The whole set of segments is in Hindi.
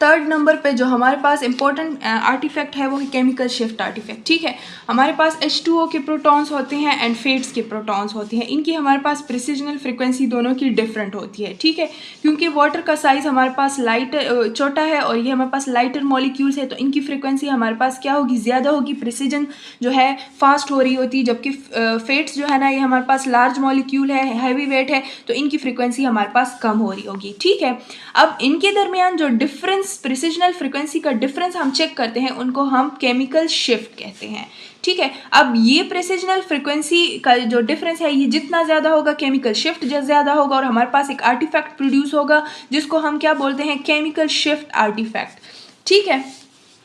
थर्ड नंबर पे जो हमारे पास इंपॉर्टेंट आर्टिफैक्ट है वो है केमिकल शिफ्ट आर्टिफैक्ट। ठीक है, हमारे पास H2O के प्रोटॉन्स होते हैं एंड फेट्स के प्रोटॉन्स होते हैं। इनकी हमारे पास प्रिसिजनल फ्रीक्वेंसी दोनों की डिफरेंट होती है। ठीक है, क्योंकि वाटर का साइज हमारे पास लाइट छोटा है और ये हमारे पास लाइटर मॉलिक्यूल्स है, तो इनकी फ्रीक्वेंसी हमारे पास क्या होगी, ज़्यादा होगी, प्रिसिजन जो है फास्ट हो रही होती है। जबकि फेट्स जो है ना, ये हमारे पास लार्ज मॉलिक्यूल है, हैवी वेट है, तो इनकी फ्रीक्वेंसी हमारे पास कम हो रही होगी। ठीक है, अब इनके दरमियान जो डिफरेंस, प्रिसिजनल फ्रीक्वेंसी का डिफरेंस हम चेक करते हैं, उनको हम केमिकल शिफ्ट कहते हैं। ठीक है, अब ये प्रिसिजनल फ्रीक्वेंसी का जो डिफरेंस है, ये जितना ज़्यादा होगा केमिकल शिफ्ट ज़्यादा होगा और हमारे पास एक आर्टिफैक्ट प्रोड्यूस होगा जिसको हम क्या बोलते हैं, केमिकल शिफ्ट आर्टिफैक्ट। ठीक है,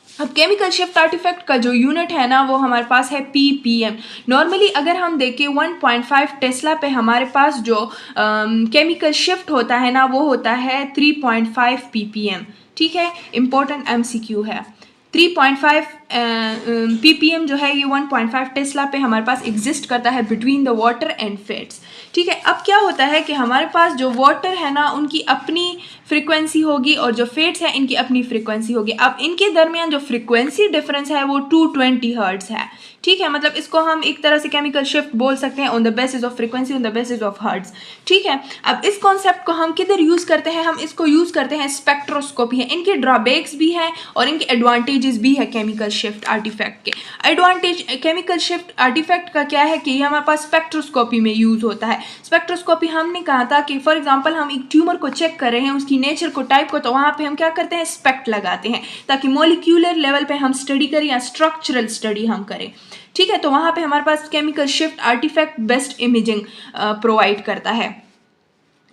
अब केमिकल शिफ्ट आर्टिफैक्ट का जो यूनिट है ना, वो हमारे पास है ppm। नॉर्मली अगर हम देखें 1.5 टेस्ला पे हमारे पास जो केमिकल शिफ्ट होता है ना, वो होता है 3.5 ppm। ठीक है, इम्पोर्टेंट MCQ है। 3.5 ppm जो है ये 1.5 टेस्ला पे हमारे पास एग्जिस्ट करता है between the water and fats. ठीक है, अब क्या होता है कि हमारे पास जो वाटर है ना, उनकी अपनी फ्रीक्वेंसी होगी और जो फेट्स है इनकी अपनी फ्रीक्वेंसी होगी। अब इनके दरमियान जो फ्रीक्वेंसी डिफरेंस है वो 220 हर्ट्ज है। ठीक है, मतलब इसको हम एक तरह से केमिकल शिफ्ट बोल सकते हैं on the basis of frequency, on the basis of hertz. ठीक है, अब इस कॉन्सेप्ट को हम किधर यूज़ करते हैं, हम इसको यूज़ करते हैं स्पेक्ट्रोस्कोपी है। इनके ड्रॉबैक्स भी हैं और इनके एडवांटेजेस भी है केमिकल शिफ्ट आर्टिफैक्ट के। एडवांटेज केमिकल शिफ्ट आर्टिफैक्ट का क्या है कि ये हमारे पास स्पेक्ट्रोस्कोपी में यूज़ होता है। स्पेक्ट्रोस्कोपी हमने कहा था कि फॉर एग्जांपल हम एक ट्यूमर को चेक कर रहे हैं, उसकी नेचर को, टाइप को, तो वहाँ पे हम क्या करते हैं, स्पेक्ट लगाते हैं ताकि मॉलिक्यूलर लेवल पे हम स्टडी करें या स्ट्रक्चरल स्टडी हम करें। ठीक है, तो वहाँ पे हमारे पास chemical shift artifact best imaging provide करता है।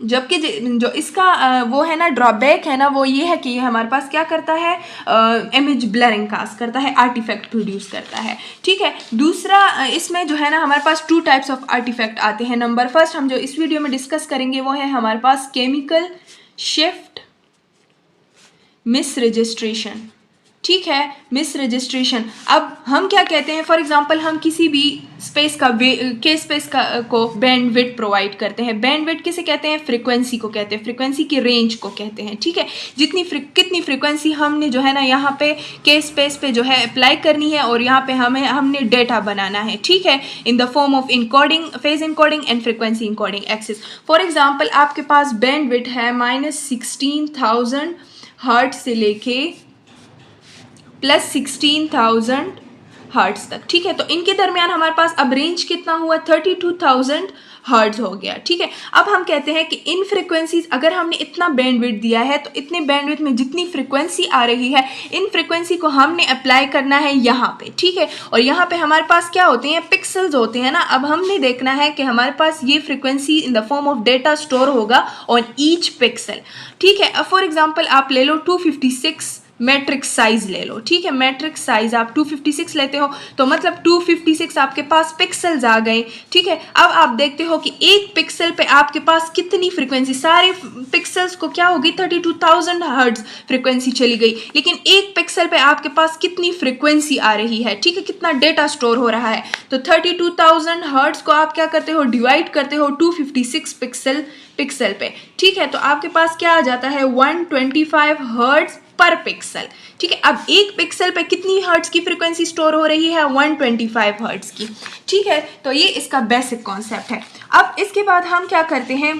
जबकि जो इसका वो है ना, ड्रॉबैक है ना, वो ये है कि ये हमारे पास क्या करता है, इमेज ब्लरिंग कास्ट करता है, आर्टिफैक्ट प्रोड्यूस करता है। ठीक है, दूसरा इसमें जो है ना, हमारे पास 2 टाइप्स ऑफ आर्टिफैक्ट आते हैं। नंबर फर्स्ट हम जो इस वीडियो में डिस्कस करेंगे वो है हमारे पास केमिकल शिफ्ट मिस रजिस्ट्रेशन। ठीक है, मिस रजिस्ट्रेशन। अब हम क्या कहते हैं, फॉर एग्जांपल हम किसी भी स्पेस का के स्पेस का को बैंडविड्थ प्रोवाइड करते हैं। बैंडविड्थ किसे कहते हैं, फ्रीक्वेंसी को कहते हैं, फ्रीक्वेंसी की रेंज को कहते हैं। ठीक है, कितनी फ्रीक्वेंसी हमने जो है ना यहाँ पे के स्पेस पे जो है अप्लाई करनी है और यहाँ पे हमने डेटा बनाना है। ठीक है, in the form of encoding, phase encoding and frequency encoding axis. For example आपके पास बैंडविड्थ है -16,000 हर्ट्ज से लेके +16,000 हर्ट्ज तक। ठीक है, तो इनके दरमियान हमारे पास अब रेंज कितना हुआ, 32,000 हर्ट्ज हो गया। ठीक है, अब हम कहते हैं कि इन फ्रीक्वेंसीज, अगर हमने इतना बैंडविड्थ दिया है तो इतने बैंडविड्थ में जितनी फ्रीक्वेंसी आ रही है, इन फ्रीक्वेंसी को हमने अप्लाई करना है यहाँ पे। ठीक है, और यहाँ पे हमारे पास क्या होते हैं, पिक्सल्स होते हैं ना। अब हमने देखना है कि हमारे पास ये frequency in the form of data store होगा ऑन ईच पिक्सल। ठीक है, अब फॉर एग्जाम्पल आप ले लो 256 मैट्रिक्स साइज ले लो। ठीक है, मैट्रिक्स साइज आप 256 लेते हो तो मतलब 256 आपके पास पिक्सल्स आ गए। ठीक है, अब आप देखते हो कि एक पिक्सल पे आपके पास कितनी फ्रीक्वेंसी, सारे पिक्सल्स को क्या होगी, 32,000 हर्ट्ज फ्रीक्वेंसी चली गई, लेकिन एक पिक्सल पे आपके पास कितनी फ्रीक्वेंसी आ रही है। ठीक है, कितना डेटा स्टोर हो रहा है, तो 32,000 हर्ट्ज को आप क्या करते हो, डिवाइड करते हो 256 पिक्सल पे। ठीक है, तो आपके पास क्या आ जाता है, 125 हर्ट्ज पर पिक्सल। ठीक है, अब एक पिक्सल पे कितनी हर्ट्ज की फ्रीक्वेंसी स्टोर हो रही है, 125 हर्ट्ज की। ठीक है, तो ये इसका बेसिक कॉन्सेप्ट है। अब इसके बाद हम क्या करते हैं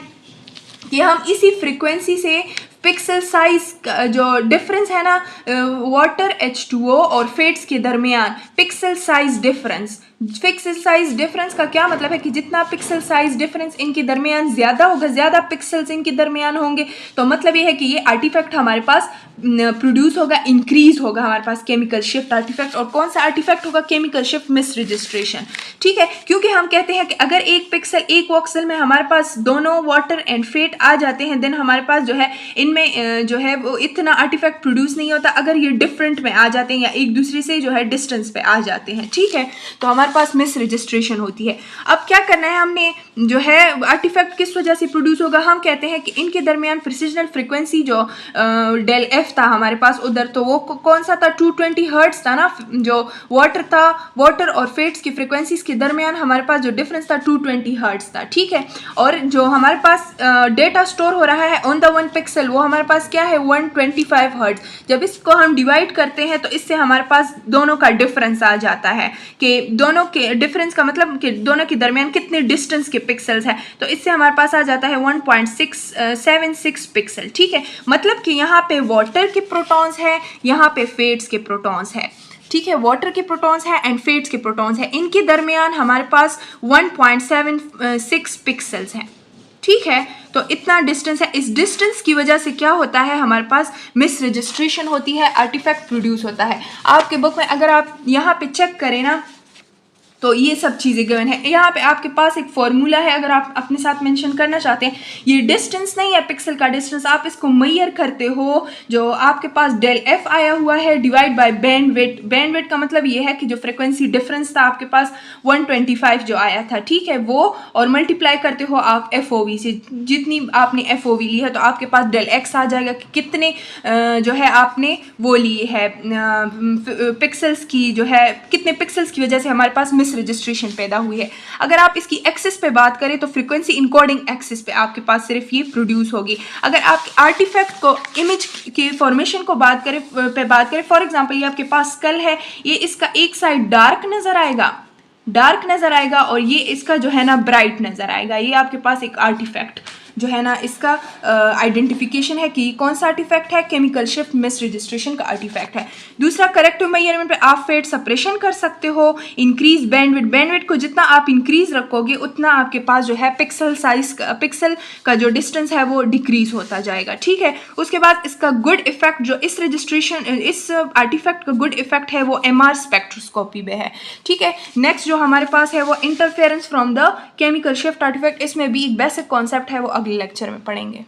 कि हम इसी फ्रीक्वेंसी से पिक्सल साइज जो डिफरेंस है ना, वाटर H2O और फेट्स के दरमियान pixel size difference, pixel size difference का क्या मतलब है कि जितना पिक्सल साइज डिफरेंस इनके दरमियान ज़्यादा होगा, ज़्यादा पिक्सल्स इनके दरमियान होंगे, तो मतलब ये है कि ये आर्टिफैक्ट हमारे पास प्रोड्यूस होगा, इंक्रीज होगा हमारे पास केमिकल शिफ्ट आर्टिफैक्ट। और कौन सा आर्टिफैक्ट होगा, केमिकल शिफ्ट मिस रजिस्ट्रेशन। ठीक है, क्योंकि हम कहते हैं कि अगर एक पिक्सल, एक वॉक्सल में हमारे पास दोनों वाटर एंड फेट आ जाते हैं, देन हमारे पास जो है इनमें जो है वो इतना आर्टिफैक्ट प्रोड्यूस नहीं होता। अगर ये डिफरेंट में आ जाते हैं या एक दूसरे से जो है डिस्टेंस पे आ जाते हैं, ठीक है, तो हमारे पास मिस रजिस्ट्रेशन होती है। अब क्या करना है, हमने जो है आर्टिफैक्ट किस वजह से प्रोड्यूस होगा, हम कहते हैं कि इनके दरमियान प्रिसिजनल फ्रिक्वेंसी जो डेल एफ था हमारे पास उधर, तो वो कौन सा था, 220 हर्ट्ज था ना। जो वाटर था, वाटर और फेट्स की फ्रिक्वेंसीज के दरमियान हमारे पास जो डिफरेंस था 220 हर्ट्ज था, ठीक है। और जो हमारे पास डेटा स्टोर हो रहा है ऑन द वन पिक्सल वो हमारे पास क्या है, 125 हर्ट्ज। जब इसको हम डिवाइड करते हैं तो इससे हमारे पास दोनों का डिफरेंस आ जाता है कि दोनों के डिफरेंस का मतलब कि दोनों के दरमियान कितने डिस्टेंस के पिक्सल्स है, तो इससे हमारे पास आ जाता है 1.676 पिक्सल, ठीक है। मतलब कि यहाँ पे वाटर के प्रोटॉन्स है, यहाँ पे फेट्स के प्रोटॉन्स है, ठीक है। वाटर के प्रोटॉन्स है एंड फेट्स के प्रोटॉन्स है, इनके दरमियान हमारे पास 1.76 पिक्सल्स हैं, ठीक है। तो इतना डिस्टेंस है, इस डिस्टेंस की वजह से क्या होता है, हमारे पास मिस रजिस्ट्रेशन होती है, आर्टिफैक्ट प्रोड्यूस होता है। आपके बुक में अगर आप यहाँ पे चेक करें ना तो ये सब चीज़ें गिवन है। यहाँ पे आपके पास एक फॉर्मूला है, अगर आप अपने साथ मेंशन करना चाहते हैं, ये डिस्टेंस नहीं है पिक्सल का डिस्टेंस, आप इसको मेजर करते हो, जो आपके पास डेल एफ आया हुआ है डिवाइड बाय बैंडविड्थ। बैंडविड्थ का मतलब ये है कि जो फ्रिक्वेंसी डिफरेंस था आपके पास 125 जो आया था, ठीक है, वो, और मल्टीप्लाई करते हो आप एफ ओ वी से, जितनी आपने एफ ओ वी ली है तो आपके पास डेल एक्स आ जाएगा कि कितने जो है आपने वो लिए है पिक्सल्स की, जो है कितने पिक्सल्स की वजह से हमारे पास मिस रजिस्ट्रेशन पैदा हुई है। अगर आप इसकी एक्सिस पे बात करें तो फ्रीक्वेंसी इनकोडिंग एक्सिस पे आपके पास सिर्फ ये प्रोड्यूस होगी। अगर आप आर्टिफैक्ट को, इमेज की फॉर्मेशन को बात करें फॉर एग्जांपल ये आपके पास स्कल है, ये इसका एक साइड डार्क नजर आएगा और ये इसका जो है ना ब्राइट नजर आएगा। ये आपके पास एक आर्टिफैक्ट जो है ना इसका आइडेंटिफिकेशन है कि कौन सा आर्टिफैक्ट है, केमिकल शिफ्ट मिस रजिस्ट्रेशन का आर्टिफैक्ट है। दूसरा, करेक्टिव मेजरमेंट पे आप फेट सप्रेशन कर सकते हो, इंक्रीज बैंडविड्थ को जितना आप इंक्रीज रखोगे उतना आपके पास जो है पिक्सल का जो डिस्टेंस है वो डिक्रीज होता जाएगा, ठीक है। उसके बाद इसका गुड इफेक्ट, जो इस आर्टिफैक्ट का गुड इफेक्ट है वो MR स्पेक्ट्रोस्कोपी में है, ठीक है। नेक्स्ट जो हमारे पास है वो interference from the chemical shift artefact, इसमें भी एक बेसिक कॉन्सेप्ट है, वो अगले लेक्चर में पढ़ेंगे।